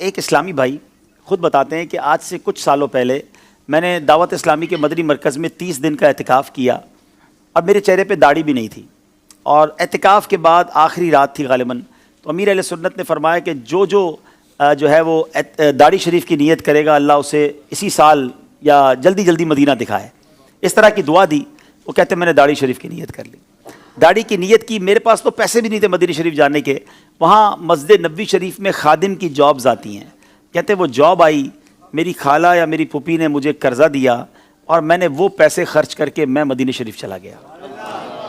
ایک اسلامی بھائی خود بتاتے ہیں کہ آج سے کچھ سالوں پہلے میں نے دعوت اسلامی کے مدنی مرکز میں 30 دن کا اعتکاف کیا اور میرے چہرے پہ داڑھی بھی نہیں تھی، اور اعتکاف کے بعد آخری رات تھی غالباً، تو امیر اہل سنت نے فرمایا کہ جو ہے وہ داڑھی شریف کی نیت کرے گا اللہ اسے اسی سال یا جلدی جلدی مدینہ دکھائے، اس طرح کی دعا دی۔ وہ کہتے ہیں میں نے داڑھی شریف کی نیت کر لی، داڑھی کی نیت کی، میرے پاس تو پیسے بھی نہیں تھے مدینہ شریف جانے کے، وہاں مسجد نبوی شریف میں خادم کی جابز آتی ہیں، کہتے وہ جاب آئی، میری خالہ یا میری پھوپھی نے مجھے قرضہ دیا اور میں نے وہ پیسے خرچ کر کے میں مدینہ شریف چلا گیا،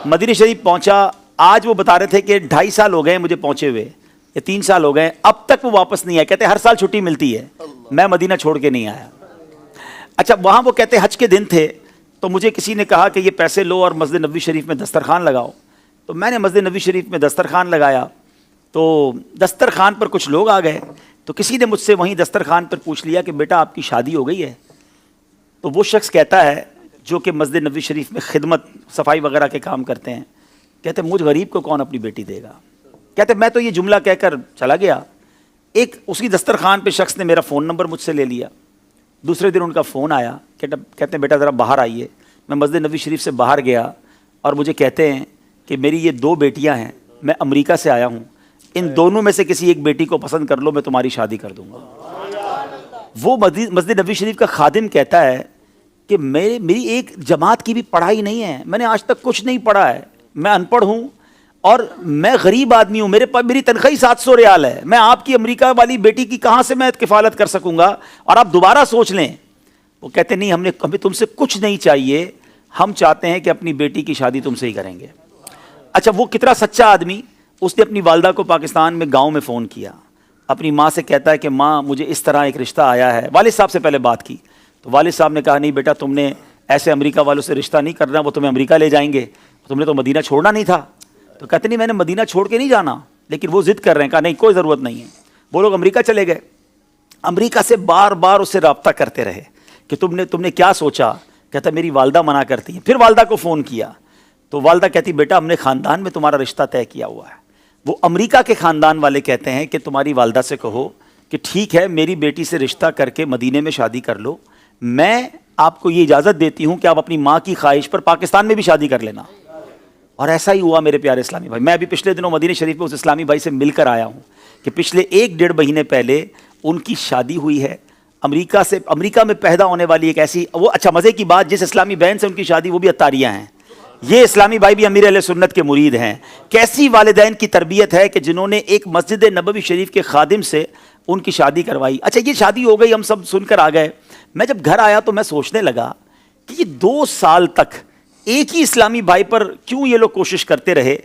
مدینہ شریف پہنچا۔ آج وہ بتا رہے تھے کہ 2.5 سال ہو گئے مجھے پہنچے ہوئے یا 3 سال ہو گئے، اب تک وہ واپس نہیں آئے، کہتے ہر سال چھٹی ملتی ہے، میں مدینہ چھوڑ کے نہیں آیا۔ اچھا وہاں وہ کہتے حج کے دن تھے، تو مجھے کسی نے کہا کہ یہ پیسے لو اور مسجد نبوی شریف میں دسترخوان لگاؤ، تو میں نے مسجد نبوی شریف میں دسترخوان لگایا، تو دسترخوان پر کچھ لوگ آ گئے، تو کسی نے مجھ سے وہیں دسترخوان پر پوچھ لیا کہ بیٹا آپ کی شادی ہو گئی ہے؟ تو وہ شخص کہتا ہے جو کہ مسجد نبوی شریف میں خدمت صفائی وغیرہ کے کام کرتے ہیں، کہتے مجھ غریب کو کون اپنی بیٹی دے گا؟ کہتے میں تو یہ جملہ کہہ کر چلا گیا، ایک اسی دسترخوان پہ شخص نے میرا فون نمبر مجھ سے لے لیا، دوسرے دن ان کا فون آیا، کہتے ہیں بیٹا ذرا باہر آئیے۔ میں مسجد نبوی شریف سے باہر گیا اور مجھے کہتے ہیں کہ میری یہ 2 بیٹیاں ہیں، میں امریکہ سے آیا ہوں، ان دونوں میں سے کسی ایک بیٹی کو پسند کر لو، میں تمہاری شادی کر دوں گا۔ وہ مسجد نبوی شریف کا خادم کہتا ہے کہ میری ایک جماعت کی بھی پڑھائی نہیں ہے، میں نے آج تک کچھ نہیں پڑھا ہے، میں ان پڑھ ہوں اور میں غریب آدمی ہوں، میری تنخواہ 700 ریال ہے، میں آپ کی امریکہ والی بیٹی کی کہاں سے میں کفالت کر سکوں گا، اور آپ دوبارہ سوچ لیں۔ وہ کہتے نہیں ہمیں تم سے کچھ نہیں چاہیے، ہم چاہتے ہیں کہ اپنی بیٹی کی شادی تم سے ہی کریں گے۔ اچھا وہ کتنا سچا آدمی، اس نے اپنی والدہ کو پاکستان میں گاؤں میں فون کیا، اپنی ماں سے کہتا ہے کہ ماں مجھے اس طرح ایک رشتہ آیا ہے، والد صاحب سے پہلے بات کی، تو والد صاحب نے کہا نہیں بیٹا تم نے ایسے امریکہ والوں سے رشتہ نہیں کرنا، وہ تمہیں امریکہ لے جائیں گے، تم نے تو مدینہ چھوڑنا نہیں تھا۔ تو کہتے نہیں میں نے مدینہ چھوڑ کے نہیں جانا، لیکن وہ ضد کر رہے ہیں، کہا نہیں کوئی ضرورت نہیں ہے۔ وہ لوگ امریکہ چلے گئے، امریکہ سے بار بار اس سے رابطہ کرتے رہے کہ تم نے کیا سوچا؟ کہتا میری والدہ منع کرتی ہیں، پھر والدہ کو فون کیا تو والدہ کہتی بیٹا ہم نے خاندان میں تمہارا رشتہ طے کیا ہوا ہے۔ وہ امریکہ کے خاندان والے کہتے ہیں کہ تمہاری والدہ سے کہو کہ ٹھیک ہے میری بیٹی سے رشتہ کر کے مدینے میں شادی کر لو، میں آپ کو یہ اجازت دیتی ہوں کہ آپ اپنی ماں کی خواہش پر پاکستان میں بھی شادی کر لینا۔ اور ایسا ہی ہوا میرے پیارے اسلامی بھائی، میں ابھی پچھلے دنوں مدینہ شریف میں اس اسلامی بھائی سے مل کر آیا ہوں کہ پچھلے 1-1.5 مہینے پہلے ان کی شادی ہوئی ہے، امریکہ میں پیدا ہونے والی ایک ایسی، وہ اچھا مزے کی بات، جس اسلامی بہن سے ان کی شادی وہ بھی عطاریہ ہیں، یہ اسلامی بھائی بھی امیر اہل سنت کے مرید ہیں۔ کیسی والدین کی تربیت ہے کہ جنہوں نے ایک مسجد نبوی شریف کے خادم سے ان کی شادی کروائی۔ اچھا یہ شادی ہو گئی، ہم سب سن کر آ گئے، میں جب گھر آیا تو میں سوچنے لگا کہ یہ 2 سال تک ایک ہی اسلامی بھائی پر کیوں یہ لوگ کوشش کرتے رہے،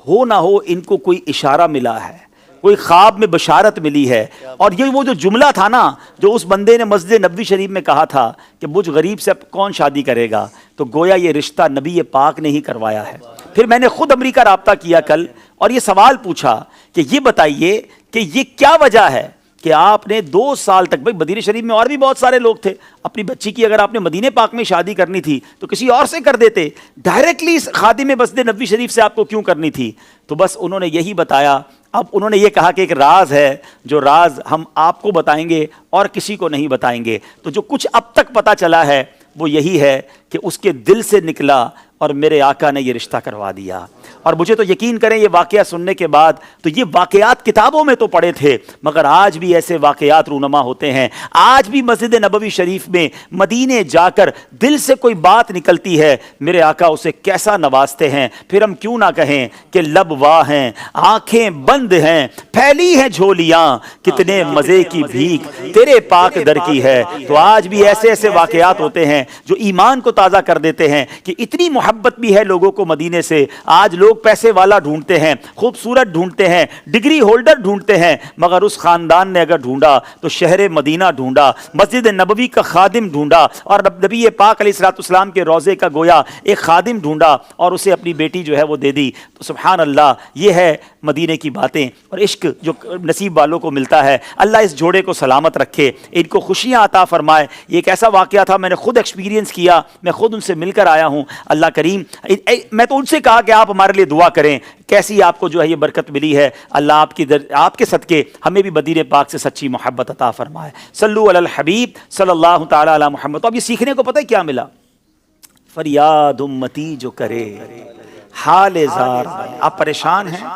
ہو نہ ہو ان کو کوئی اشارہ ملا ہے، کوئی خواب میں بشارت ملی ہے، اور یہ وہ جو جملہ تھا نا جو اس بندے نے مسجد نبوی شریف میں کہا تھا کہ مجھ غریب سے کون شادی کرے گا، تو گویا یہ رشتہ نبی پاک نے ہی کروایا ہے۔ پھر میں نے خود امریکہ رابطہ کیا کل اور یہ سوال پوچھا کہ یہ بتائیے کہ یہ کیا وجہ ہے کہ آپ نے 2 سال تک، بھائی مدینہ شریف میں اور بھی بہت سارے لوگ تھے، اپنی بچی کی اگر آپ نے مدینہ پاک میں شادی کرنی تھی تو کسی اور سے کر دیتے، ڈائریکٹلی اس خادم مسجد نبوی شریف سے آپ کو کیوں کرنی تھی؟ تو بس انہوں نے یہی بتایا، اب انہوں نے یہ کہا کہ ایک راز ہے، جو راز ہم آپ کو بتائیں گے اور کسی کو نہیں بتائیں گے۔ تو جو کچھ اب تک پتہ چلا ہے وہ یہی ہے کہ اس کے دل سے نکلا اور میرے آقا نے یہ رشتہ کروا دیا۔ اور مجھے تو یقین کریں یہ واقعہ سننے کے بعد، تو یہ واقعات کتابوں میں تو پڑھے تھے مگر آج بھی ایسے واقعات رونما ہوتے ہیں، آج بھی مسجد نبوی شریف میں مدینے جا کر دل سے کوئی بات نکلتی ہے، میرے آقا اسے کیسا نوازتے ہیں۔ پھر ہم کیوں نہ کہیں کہ لب واہ ہیں، آنکھیں بند ہیں، پھیلی ہیں جھولیاں، کتنے مزے کی بھیک تیرے پاک در کی ہے۔ تو آج بھی ایسے ایسے واقعات ہوتے ہیں جو ایمان کو تازہ کر دیتے ہیں کہ اتنی محبت بھی ہے لوگوں کو مدینے سے۔ آج لوگ پیسے والا ڈھونڈتے ہیں، خوبصورت ڈھونڈتے ہیں، ڈگری ہولڈر ڈھونڈتے ہیں، مگر اس خاندان نے اگر ڈھونڈا تو شہر مدینہ ڈھونڈا، مسجد نبوی کا خادم ڈھونڈا، اور نبی پاک علیہ الصلوۃ والسلام کے روضے کا گویا ایک خادم ڈھونڈا اور اسے اپنی بیٹی جو ہے وہ دے دی۔ تو سبحان اللہ، یہ ہے مدینے کی باتیں اور عشق جو نصیب والوں کو ملتا ہے۔ اللہ اس جوڑے کو سلامت رکھے، ان کو خوشیاں عطا فرمائے۔ یہ ایک ایسا واقعہ تھا، میں نے خود ایکسپیرینس کیا، میں خود ان سے مل کر آیا ہوں۔ اللہ کریم میں تو ان سے کہا کہ آپ ہمارے لیے دعا کریں، کیسی آپ کو جو ہے یہ برکت ملی ہے، اللہ آپ کے صدقے ہمیں بھی مدینے پاک سے سچی محبت عطا فرمائے۔ صلو علی الحبیب صلی اللہ تعالی علی محمد۔ تو اب یہ سیکھنے کو پتہ ہے کیا ملا؟ فریاد امتی جو کرے حال زار میں۔ آپ پریشان ہیں،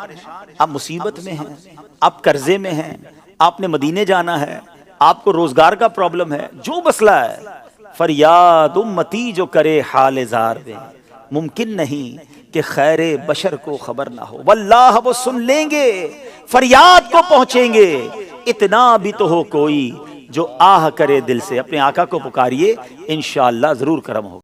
آپ مصیبت میں ہیں، آپ قرضے میں ہیں، آپ نے مدینے جانا ہے، آپ کو روزگار کا پرابلم ہے، جو مسئلہ ہے، فریاد امتی جو کرے حال زار میں، ممکن نہیں کہ خیر بشر کو خبر نہ ہو، واللہ وہ سن لیں گے، فریاد کو پہنچیں گے۔ اتنا بھی تو ہو کوئی جو آہ کرے دل سے، اپنے آقا کو پکاریے، انشاءاللہ ضرور کرم ہوگا۔